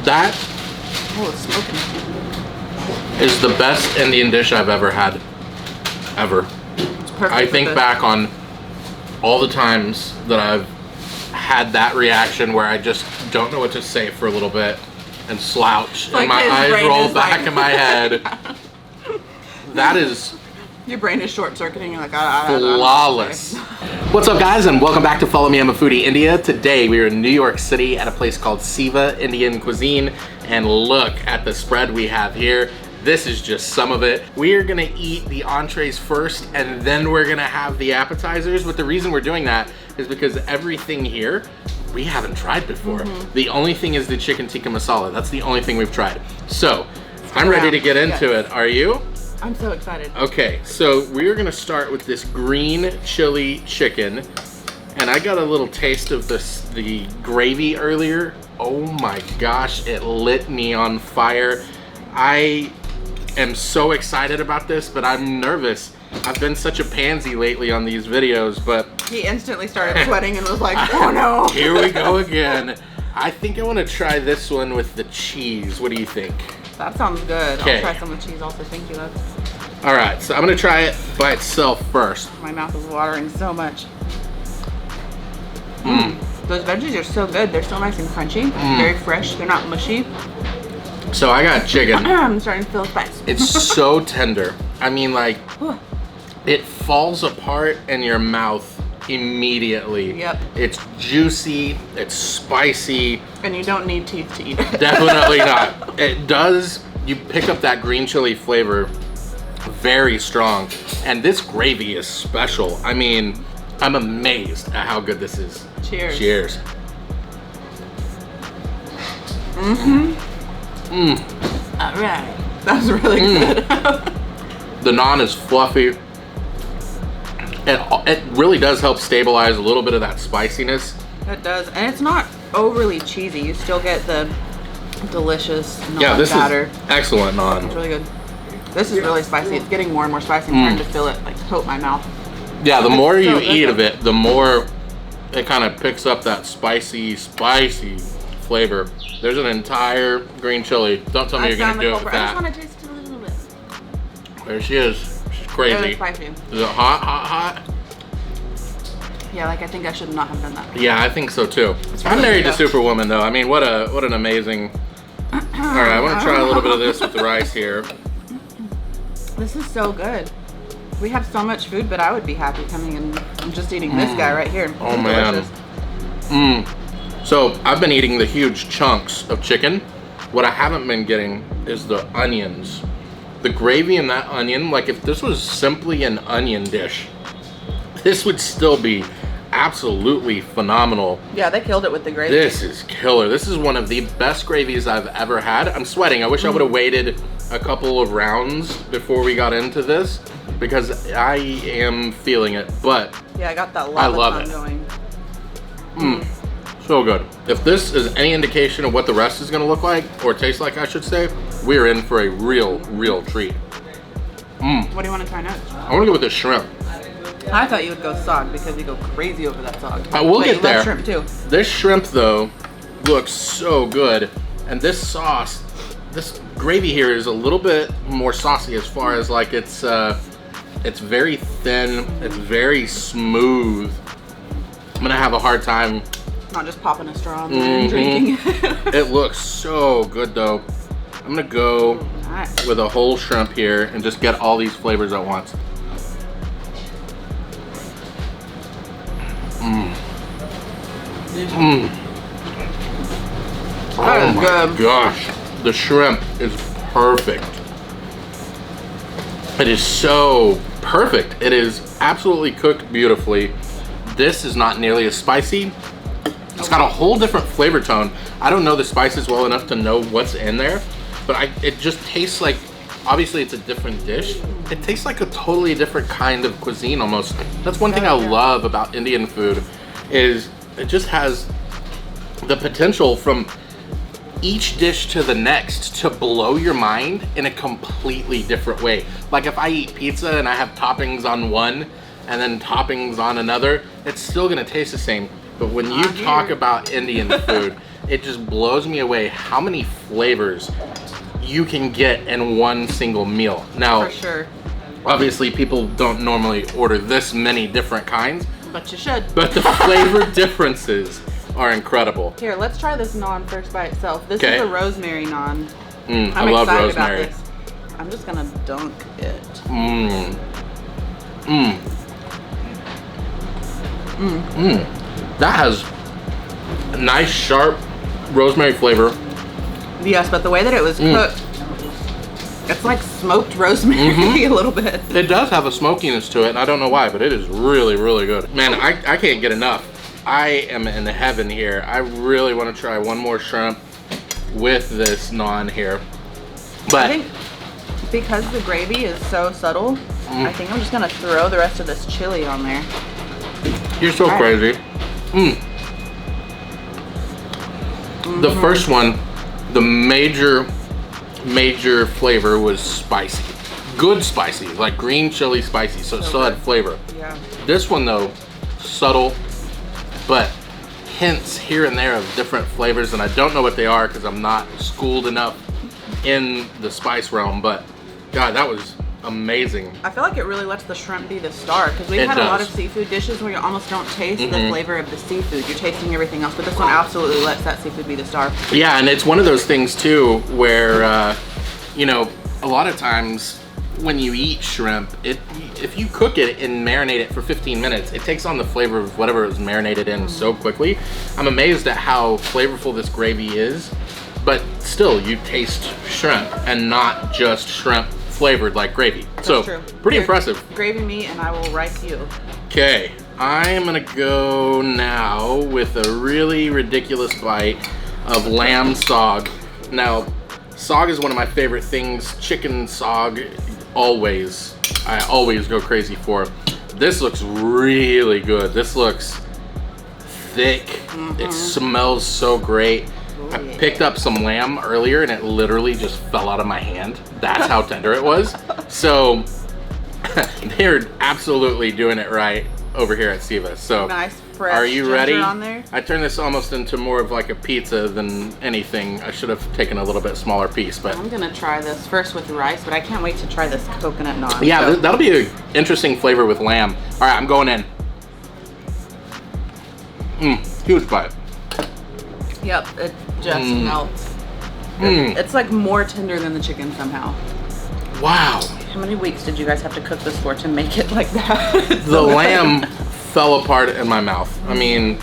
That Oh, it's smoking. is the best Indian dish I've ever had. Ever. It's perfect. I think back on all the times that I've had that reaction where I just don't know what to say for a little bit and slouch like and my eyes roll back like... in my head. That is your brain is short-circuiting. You're like, I flawless. What's up, guys, and welcome back to Follow Me, I'm a Foodie India. Today we are in New York City at a place called Seva Indian Cuisine, and look at the spread we have here. This is just some of it. We are gonna eat the entrees first, and then we're gonna have the appetizers. But the reason we're doing that is because everything here we haven't tried before. The only thing is the chicken tikka masala. That's the only thing we've tried. So I'm ready to get into it. Are you? I'm so excited. Okay, so we're gonna start with this green chili chicken, and I got a little taste of the gravy earlier. Oh my gosh, it lit me on fire. I am so excited about this, but I'm nervous. I've been such a pansy lately on these videos, but he instantly started sweating and was like, oh no. Here we go again. I think I want to try this one with the cheese. What do you think? That sounds good. Okay. I'll try some with cheese also. Thank you. All right, so I'm gonna try it by itself first. My mouth is watering so much. Those veggies are so good. They're so nice and crunchy. Very fresh. They're not mushy. So I got chicken. I'm starting to feel spice. It's so tender. I mean, like, it falls apart in your mouth immediately. Yep. It's juicy, it's spicy. And you don't need teeth to eat it. Definitely not. It does, you pick up that green chili flavor very strong. And this gravy is special. I mean, I'm amazed at how good this is. Cheers. Cheers. All right. That was really good. The naan is fluffy. It really does help stabilize a little bit of that spiciness. It does, and it's not overly cheesy. You still get the delicious this batter. is excellent naan. It's really good. This is really spicy. It's getting more and more spicy. I'm starting to feel it like coat my mouth. Yeah, the more you so eat of it, the more it kind of picks up that spicy flavor. There's an entire green chili. Don't tell me you're gonna do it with that. I just want to taste it a little bit. There she is. She's crazy. It's spicy. Is it hot, hot, hot? Yeah, like I think I should not have done that. Yeah, I think so too. I'm married to Superwoman though. I mean, what an amazing. All right, I want to try a little bit of this with the rice here. This is so good. We have so much food, but I would be happy coming and just eating this guy right here. Oh man. So I've been eating the huge chunks of chicken. What I haven't been getting is the onions. The gravy in that onion, like if this was simply an onion dish, this would still be absolutely phenomenal. Yeah, they killed it with the gravy. This is killer. This is one of the best gravies I've ever had. I'm sweating. I wish I would have waited a couple of rounds before we got into this because I am feeling it, but yeah, I got that I love it. Going. So good. If this is any indication of what the rest is gonna look like, or taste like I should say, we're in for a real treat. What do you want to try next? I wanna go with the shrimp. I thought you would go Saag because you go crazy over that Saag. I will get there. Love shrimp too. This shrimp though looks so good, and this sauce, this gravy here is a little bit more saucy as far as like it's very thin, it's very smooth. I'm gonna have a hard time not just popping a straw and drinking. It looks so good though. I'm gonna go with a whole shrimp here and just get all these flavors at once. Oh my gosh, the shrimp is perfect. It is so perfect. It is absolutely cooked beautifully. This is not nearly as spicy. It's got a whole different flavor tone. I don't know the spices well enough to know what's in there, but it just tastes like, obviously it's a different dish. It tastes like a totally different kind of cuisine almost. That's one thing I love about Indian food, is it just has the potential from each dish to the next to blow your mind in a completely different way. Like if I eat pizza and I have toppings on one and then toppings on another, it's still gonna taste the same. but when you talk about Indian food, it just blows me away how many flavors you can get in one single meal. Now, for sure. Obviously, people don't normally order this many different kinds. But you should. But the flavor differences are incredible. Here, let's try this naan first by itself. This is a rosemary naan. I love rosemary. About this. I'm just gonna dunk it. That has a nice, sharp rosemary flavor. Yes, but the way that it was cooked, it's like smoked rosemary a little bit. It does have a smokiness to it, and I don't know why, but it is really, really good. Man, I can't get enough. I am in heaven here. I really want to try one more shrimp with this naan here. But I think because the gravy is so subtle, I think I'm just gonna throw the rest of this chili on there. You're so crazy. The first one, the major flavor was spicy. Good spicy, like green chili spicy, so it still had flavor. Yeah. This one though, subtle, but hints here and there of different flavors, and I don't know what they are because I'm not schooled enough in the spice realm, but God, that was amazing. I feel like it really lets the shrimp be the star, because we've had a lot of seafood dishes where you almost don't taste the flavor of the seafood. You're tasting everything else, but this one absolutely lets that seafood be the star. Yeah, and it's one of those things too where, you know, a lot of times when you eat shrimp, if you cook it and marinate it for 15 minutes, it takes on the flavor of whatever it was marinated in so quickly. I'm amazed at how flavorful this gravy is, but still you taste shrimp and not just shrimp flavored like gravy. That's so true. Pretty impressive. Gravy me and I will rice you. Okay, I'm gonna go now with a really ridiculous bite of lamb saag. Now, saag is one of my favorite things. Chicken saag, I always go crazy for. This looks really good. This looks thick. It smells so great. I picked up some lamb earlier and it literally just fell out of my hand. That's how tender it was. So they're absolutely doing it right over here at Seva. So nice, fresh are you ready? On there. I turned this almost into more of like a pizza than anything. I should have taken a little bit smaller piece, but I'm gonna try this first with rice, but I can't wait to try this coconut naan. yeah, that'll be an interesting flavor with lamb. All right, I'm going in. Huge bite. Yep, it just melts. It's like more tender than the chicken somehow. Wow. How many weeks did you guys have to cook this for to make it like that? The lamb fell apart in my mouth. I mean,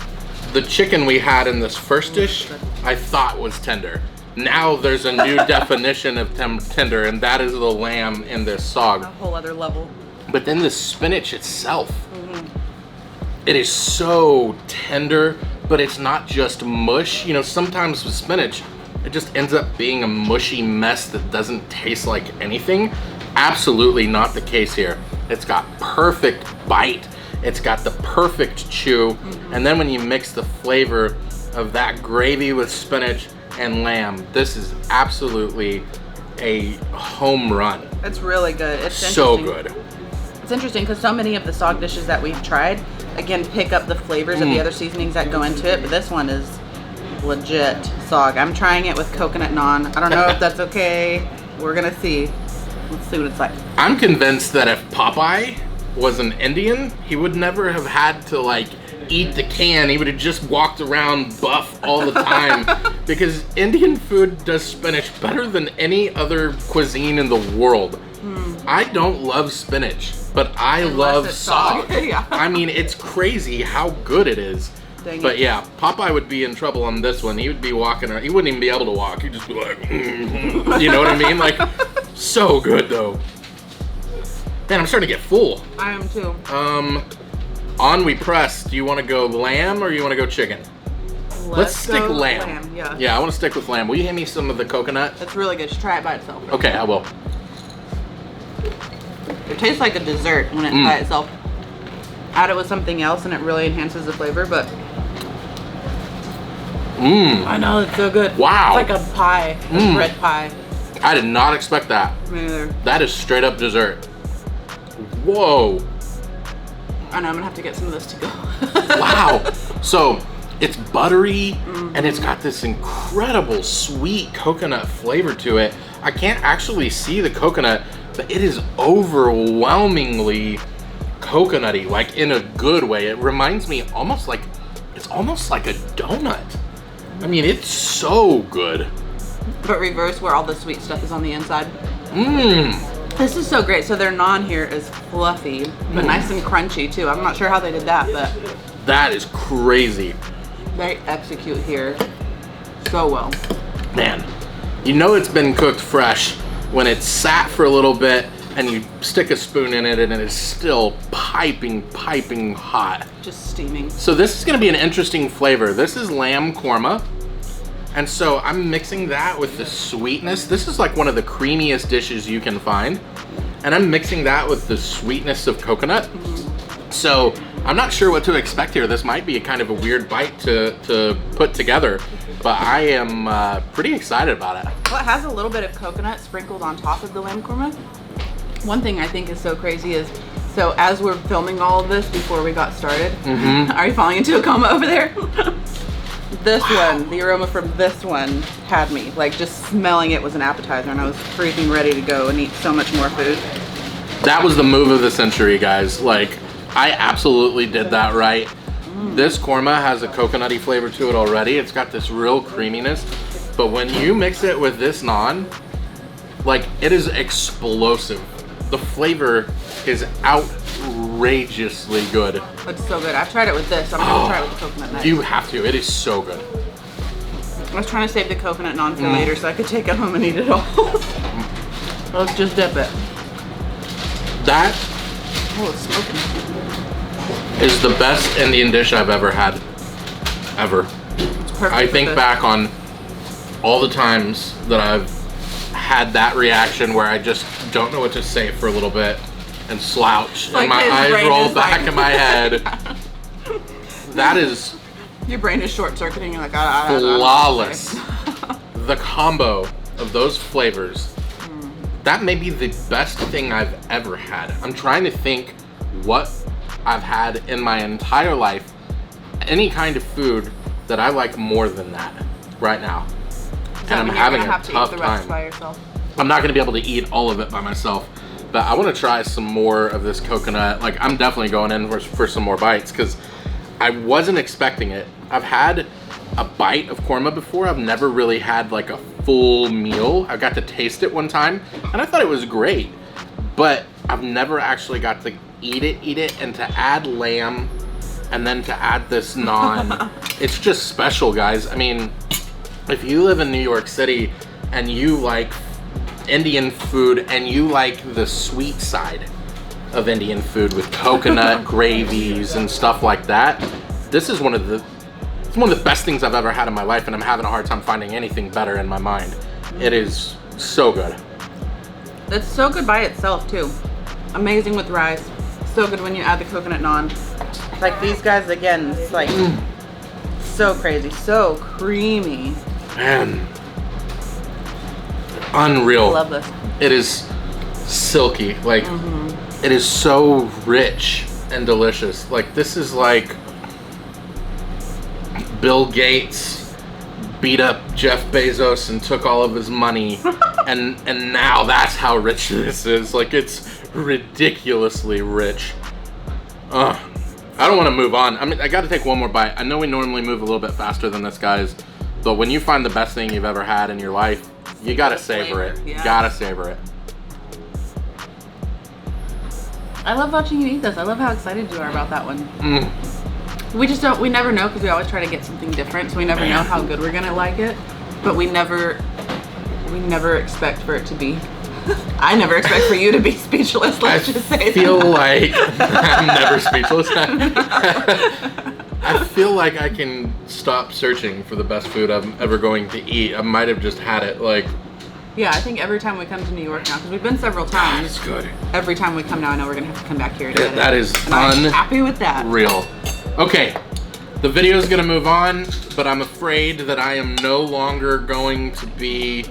the chicken we had in this first dish, I thought was tender. Now there's a new definition of tender, and that is the lamb in this saag. A whole other level. But then the spinach itself, it is so tender, but it's not just mush. You know, sometimes with spinach, it just ends up being a mushy mess that doesn't taste like anything. Absolutely not the case here. It's got perfect bite. It's got the perfect chew. And then when you mix the flavor of that gravy with spinach and lamb, this is absolutely a home run. It's really good. It's so good. It's interesting because so many of the saag dishes that we've tried, again, pick up the flavors of the other seasonings that go into it, but this one is legit saag. I'm trying it with coconut naan. I don't know if that's okay. We're gonna see. Let's see what it's like. I'm convinced that if Popeye was an Indian, he would never have had to like eat the can. He would have just walked around buff all the time because Indian food does spinach better than any other cuisine in the world. I don't love spinach, but I love saag. Yeah. I mean, it's crazy how good it is. But yeah, Popeye would be in trouble on this one. He would be walking around. He wouldn't even be able to walk. He'd just be like, you know what I mean? Like, so good though. Man, I'm starting to get full. I am too. On we press. Do you want to go lamb or you want to go chicken? Let's stick lamb. Yeah, I want to stick with lamb. Will you hand me some of the coconut? It's really good. Just try it by itself. Okay, I will. It tastes like a dessert when it's by itself. Add it with something else and it really enhances the flavor, but I know, it's so good. Wow. It's like a pie, a bread pie. I did not expect that. Me neither. That is straight up dessert. Whoa. I know, I'm gonna have to get some of this to go. Wow. So it's buttery and it's got this incredible sweet coconut flavor to it. I can't actually see the coconut, but it is overwhelmingly coconutty, like in a good way. It reminds me almost like, it's almost like a donut. I mean, it's so good. But reverse where all the sweet stuff is on the inside. Mmm. This is so great. So their naan here is fluffy, but nice and crunchy too. I'm not sure how they did that, but that is crazy. they execute here so well. Man, you know it's been cooked fresh when it's sat for a little bit and you stick a spoon in it and it is still piping hot. Just steaming. So this is gonna be an interesting flavor. This is lamb korma. And so I'm mixing that with the sweetness. This is like one of the creamiest dishes you can find. And I'm mixing that with the sweetness of coconut. So I'm not sure what to expect here. This might be a kind of a weird bite to put together, but I am pretty excited about it. Well, it has a little bit of coconut sprinkled on top of the lamb korma. One thing I think is so crazy is, so as we're filming all of this before we got started, are you falling into a coma over there? This one, the aroma from this one had me, like just smelling it was an appetizer, and I was freaking ready to go and eat so much more food. That was the move of the century, guys. Like, I absolutely did that right. This korma has a coconutty flavor to it already. It's got this real creaminess, but when you mix it with this naan, like, it is explosive. The flavor is outrageously good. It's so good. I've tried it with this. I'm gonna try it with the coconut next. You have to. It is so good. I was trying to save the coconut naan for later so I could take it home and eat it all. Let's just dip it. That it's smoking. is the best Indian dish I've ever had. Ever. It's perfect. I think back on all the times that I've had that reaction where I just don't know what to say for a little bit and slouch like and my eyes roll back in my head. That is your brain is short-circuiting. You're like, flawless. The combo of those flavors, that may be the best thing I've ever had. I'm trying to think what I've had in my entire life, any kind of food that I like more than that right now. And I'm having a tough time. By yourself? I'm not gonna be able to eat all of it by myself, but I wanna try some more of this coconut. Like, I'm definitely going in for some more bites because I wasn't expecting it. I've had a bite of korma before. I've never really had like a full meal. I got to taste it one time and I thought it was great, but I've never actually got to eat it, and to add lamb and then to add this naan, it's just special, guys. I mean, if you live in New York City and you like Indian food and you like the sweet side of Indian food with coconut gravies and stuff like that, this is one of the best things I've ever had in my life, and I'm having a hard time finding anything better in my mind. It is so good. It's so good by itself too. Amazing with rice. So good when you add the coconut naan. Like these guys again, it's like so crazy, so creamy. Man, unreal. I love this. It is silky, like it is so rich and delicious. Like, this is like Bill Gates beat up Jeff Bezos and took all of his money and now that's how rich this is. Like, it's ridiculously rich. I don't want to move on. I mean, I got to take one more bite. I know we normally move a little bit faster than this, guys, but when you find the best thing you've ever had in your life, you gotta savor it. Yeah. You gotta savor it. I love watching you eat this. I love how excited you are about that one. We never know because we always try to get something different, so we never know how good we're gonna like it, but we never expect for it to be. I never expect for you to be speechless, let's just say that. I feel like I'm never speechless. I feel like I can stop searching for the best food I'm ever going to eat. I might have just had it, like... Yeah, I think every time we come to New York now, because we've been several times. It's good. Every time we come now, I know we're going to have to come back here to get it. That is I'm happy with that. Real. Okay, the video is going to move on, but I'm afraid that I am no longer going to be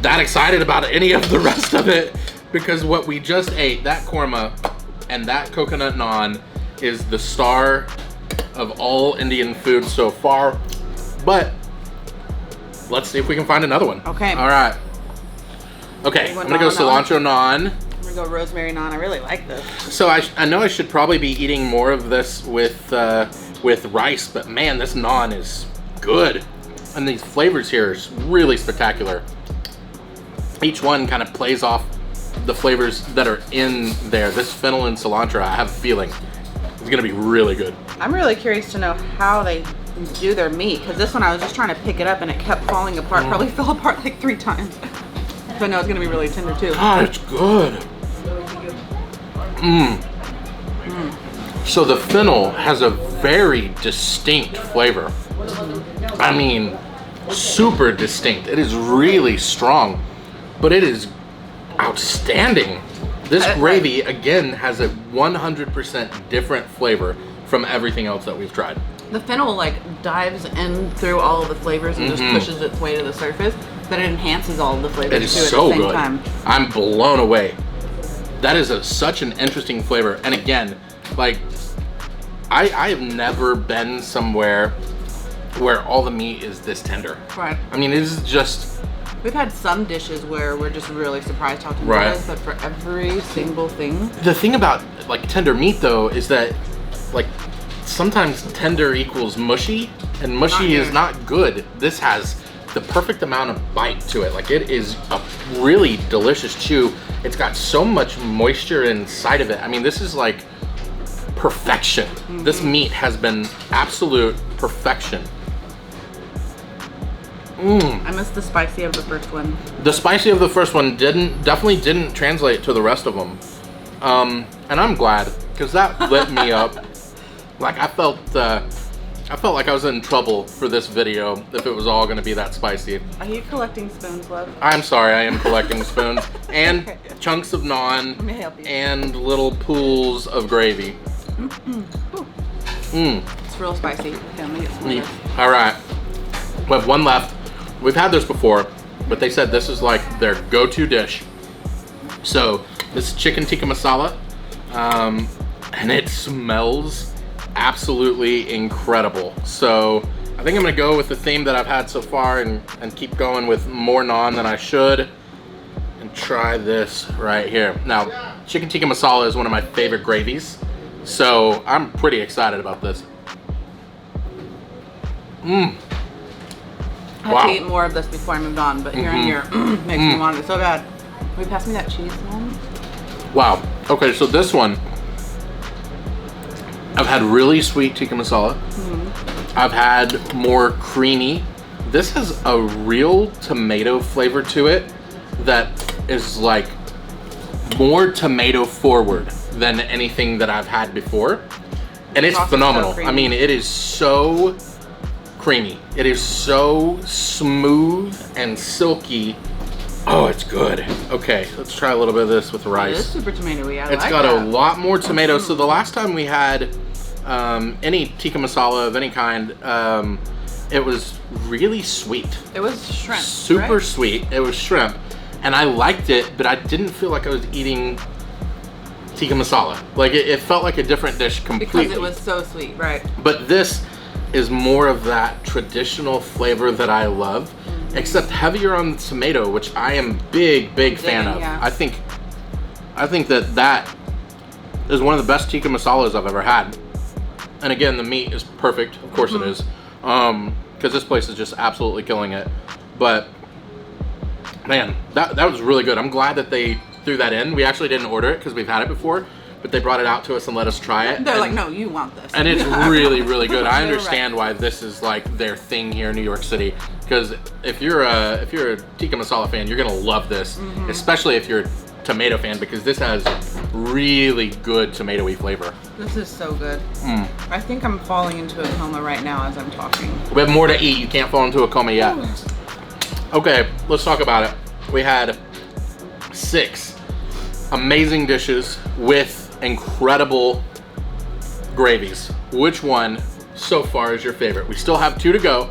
that excited about any of the rest of it, because what we just ate, that korma, And that coconut naan is the star of all Indian food so far. But let's see if we can find another one. Okay. All right. Okay, I'm gonna go cilantro naan. I'm gonna go rosemary naan. I really like this. So I know I should probably be eating more of this with rice, but man, this naan is good. And these flavors here is really spectacular. Each one kind of plays off the flavors that are in there. This fennel and cilantro, I have a feeling, is gonna be really good. I'm really curious to know how they do their meat, because this one I was just trying to pick it up and it kept falling apart. Probably fell apart like 3 times. So I know it's gonna be really tender too. God, it's good. So the fennel has a very distinct flavor. I mean, super distinct. It is really strong, but it is outstanding. This gravy, again, has a 100% different flavor from everything else that we've tried. The fennel like dives in through all of the flavors and just pushes its way to the surface, but it enhances all of the flavors It is too at so the same good. time. I'm blown away. That is such an interesting flavor. And again, like, I have never been somewhere where all the meat is this tender. Right. I mean, it is just... We've had some dishes where we're just really surprised how tender Right. it is, but for every single thing. The thing about, like, tender meat, though, is that, like, sometimes tender equals mushy, and mushy is not good. This has the perfect amount of bite to it. Like, it is a really delicious chew. It's got so much moisture inside of it. I mean, this is like perfection. This meat has been absolute perfection. I missed the spicy of the first one. The spicy of the first one definitely didn't translate to the rest of them. And I'm glad, because that lit me up. Like, I felt like I was in trouble for this video if it was all gonna be that spicy. Are you collecting spoons, love? I'm sorry, I am collecting spoons and chunks of naan Let me help you. and little pools of gravy. It's real spicy. Okay, let me get some of this. All right, we have one left. We've had this before, but they said this is like their go-to dish. So this is chicken tikka masala, and it smells absolutely incredible. So I think I'm gonna go with the theme that I've had so far and keep going with more naan than I should, and try this right here. Now, chicken tikka masala is one of my favorite gravies, so I'm pretty excited about this. I had to eat more of this before I moved on, but hearing your makes me want it so bad. Will you pass me that cheese one? Wow. Okay, so this one, I've had really sweet tikka masala. I've had more creamy. This has a real tomato flavor to it that is like more tomato forward than anything that I've had before. And it's phenomenal. I mean, it is so creamy. It is so smooth and silky. Oh, it's good. Okay, let's try a little bit of this with rice. It is super tomatoey. I It's like got that. a lot more tomato. So the last time we had any tikka masala of any kind, it was really sweet. It was shrimp. Super right? sweet. It was shrimp. And I liked it, but I didn't feel like I was eating tikka masala. Like, it felt like a different dish completely. Because it was so sweet, right? But this is more of that traditional flavor that I love, except heavier on the tomato, which I am big fan of. Yeah. I think that is one of the best tikka masalas I've ever had. And again, the meat is perfect. Of course it is. Because this place is just absolutely killing it. But man, that was really good. I'm glad that they threw that in. We actually didn't order it because we've had it before, but they brought it out to us and let us try it. They're like, no, you want this. And it's really good. I You're understand why this is like their thing here in New York City, because if you're a tikka masala fan, you're gonna love this, especially if you're a tomato fan, because this has really good tomatoey flavor. This is so good. I think I'm falling into a coma right now as I'm talking. We have more to eat. You can't fall into a coma yet. Okay, let's talk about it. We had 6 amazing dishes with incredible gravies. Which one so far is your favorite? We still have 2 to go,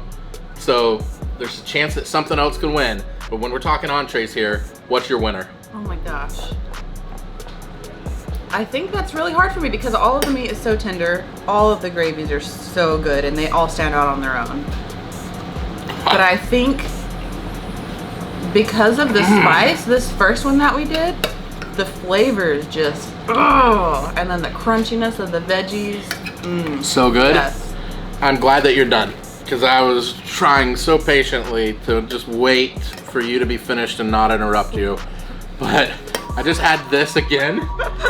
so there's a chance that something else can win. But when we're talking entrees here, what's your winner? Oh my gosh. I think that's really hard for me because all of the meat is so tender, all of the gravies are so good, and they all stand out on their own. But I think because of the spice, this first one that we did, the flavors just, and then the crunchiness of the veggies. So good. Yes. I'm glad that you're done, because I was trying so patiently to just wait for you to be finished and not interrupt you. But I just had this again,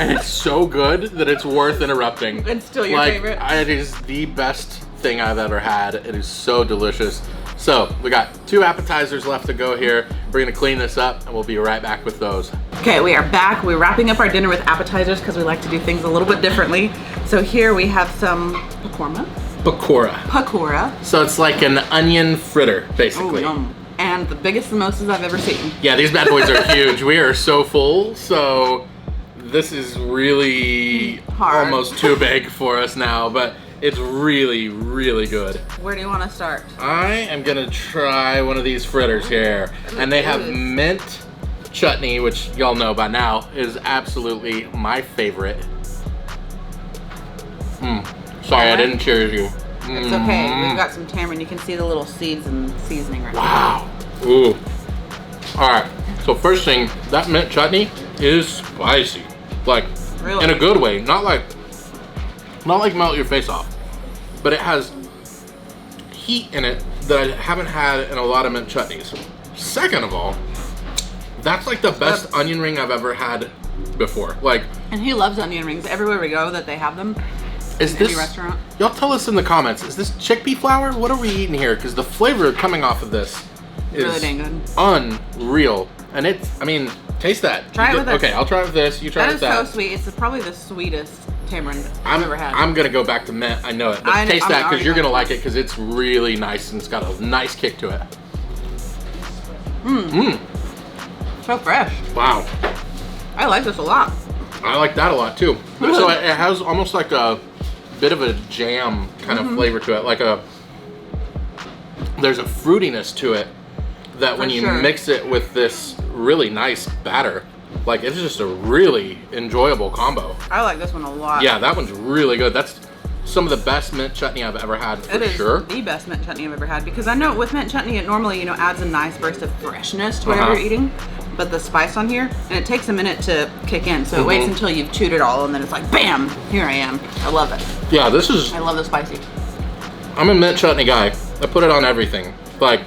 and it's so good that it's worth interrupting. It's still your favorite? It is the best thing I've ever had. It is so delicious. So we got 2 appetizers left to go here. We're gonna clean this up, and we'll be right back with those. Okay, we are back. We're wrapping up our dinner with appetizers because we like to do things a little bit differently. So here we have some korma. Pakora. So it's like an onion fritter, basically. Oh, yum. And the biggest samosas I've ever seen. Yeah, these bad boys are huge. We are so full, so this is really hard. Almost too big for us now, but it's really, really good. Where do you want to start? I am gonna try one of these fritters here. And they have mint chutney, which y'all know by now is absolutely my favorite. Sorry, I didn't cheers you. It's okay. We've got some tamarind. You can see the little seeds and seasoning right Wow. Ooh. All right. So first thing, that mint chutney is spicy, like Really? in a good way. Not like melt your face off, but it has heat in it that I haven't had in a lot of mint chutneys. Second of all, that's like the best onion ring I've ever had before. Like, And he loves onion rings. Everywhere we go that they have them. is Any this restaurant? Y'all tell us in the comments, is this chickpea flour? What are we eating here? Because the flavor coming off of this is Really dang good. unreal. And it's, I mean, taste that. Try it with this. Okay, I'll try it with this. You try it That with is that. so sweet. It's probably the sweetest tamarind I've ever had. I'm gonna go back to mint. I know it. But taste I'm that because already you're gonna going. like it because it's really nice and it's got a nice kick to it. So fresh. Wow. I like this a lot. I like that a lot too. So it has almost like a bit of a jam kind of flavor to it. Like there's a fruitiness to it that when For you sure. mix it with this really nice batter, like it's just a really enjoyable combo. I like this one a lot. Yeah, that one's really good. That's some of the best mint chutney I've ever had for It is sure. the best mint chutney I've ever had because I know with mint chutney it normally adds a nice burst of freshness to whatever you're eating, but the spice on here and it takes a minute to kick in, so it waits until you've chewed it all and then it's like bam, here I am. I love it. Yeah, this is. I love the spicy. I'm a mint chutney guy. I put it on everything. Like,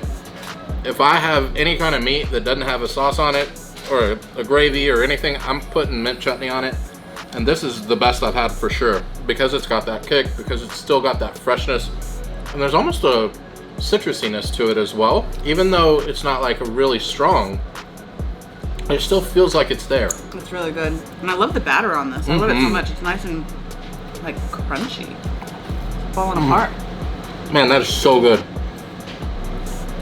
if I have any kind of meat that doesn't have a sauce on it or a gravy or anything, I'm putting mint chutney on it. And this is the best I've had for sure because it's got that kick, because it's still got that freshness. And there's almost a citrusiness to it as well. Even though it's not like really strong, it still feels like it's there. It's really good. And I love the batter on this. I love it so much. It's nice and like crunchy. Falling apart. Man, that is so good.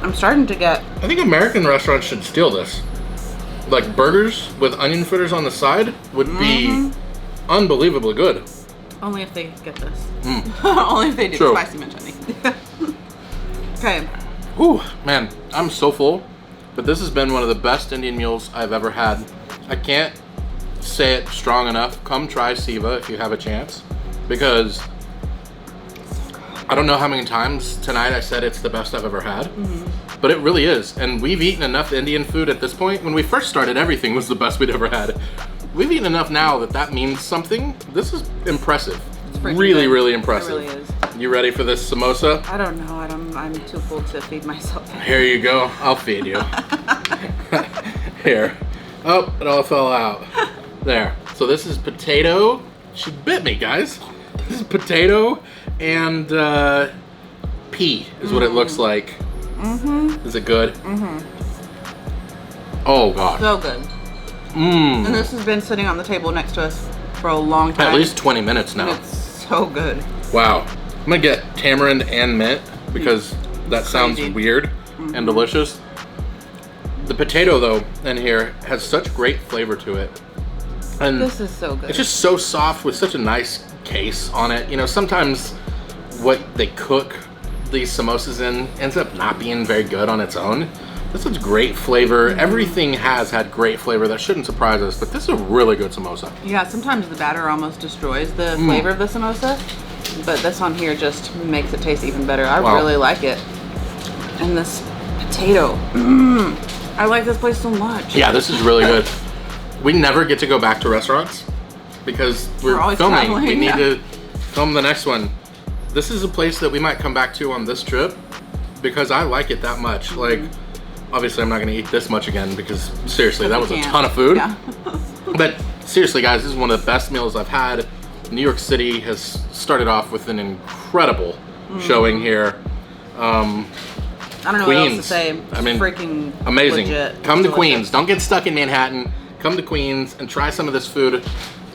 I'm starting to get I think American restaurants should steal this. Like burgers with onion fritters on the side would be unbelievably good. only if they get this. Only if they do True. spicy mint chutney. Okay. Whew, man, I'm so full. But this has been one of the best Indian meals I've ever had. I can't say it strong enough. Come try Seva if you have a chance. Because I don't know how many times tonight I said it's the best I've ever had. But it really is. And we've eaten enough Indian food at this point. When we first started, everything was the best we'd ever had. We've eaten enough now that means something. This is impressive. It's freaking Really, good. really impressive. It really is. You ready for this samosa? I don't know. I'm too full to feed myself. Here you go. I'll feed you. Here. Oh, it all fell out. There. So this is potato. She bit me, guys. This is potato and pea is what it looks like. Is it good? Oh, God. So good. And this has been sitting on the table next to us for a long time. At least 20 minutes And now. it's so good. Wow. I'm going to get tamarind and mint because that sounds Crazy. weird and delicious. The potato, though, in here has such great flavor to it. And This is so good. it's just so soft with such a nice case on it. You know, sometimes what they cook these samosas in ends up not being very good on its own. This is great flavor. Everything has had great flavor. That shouldn't surprise us, but this is a really good samosa. Yeah, sometimes the batter almost destroys the flavor of the samosa, but this one here just makes it taste even better. I really like it. And this potato. I like this place so much. Yeah, this is really good. We never get to go back to restaurants because we're always filming. traveling, We need to film the next one. This is a place that we might come back to on this trip because I like it that much. Like, obviously I'm not gonna eat this much again because seriously, that was a ton of food. Yeah. But seriously guys, this is one of the best meals I've had. New York City has started off with an incredible showing here. I don't know what else to say. I mean, freaking amazing. Legit. Come to Delicious. Queens. Don't get stuck in Manhattan. Come to Queens and try some of this food.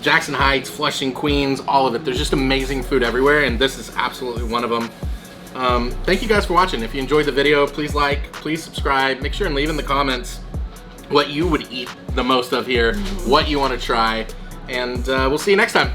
Jackson Heights, Flushing, Queens, all of it. There's just amazing food everywhere, and this is absolutely one of them. Thank you guys for watching. If you enjoyed the video, please like, please subscribe. Make sure and leave in the comments what you would eat the most of here, what you want to try, and we'll see you next time.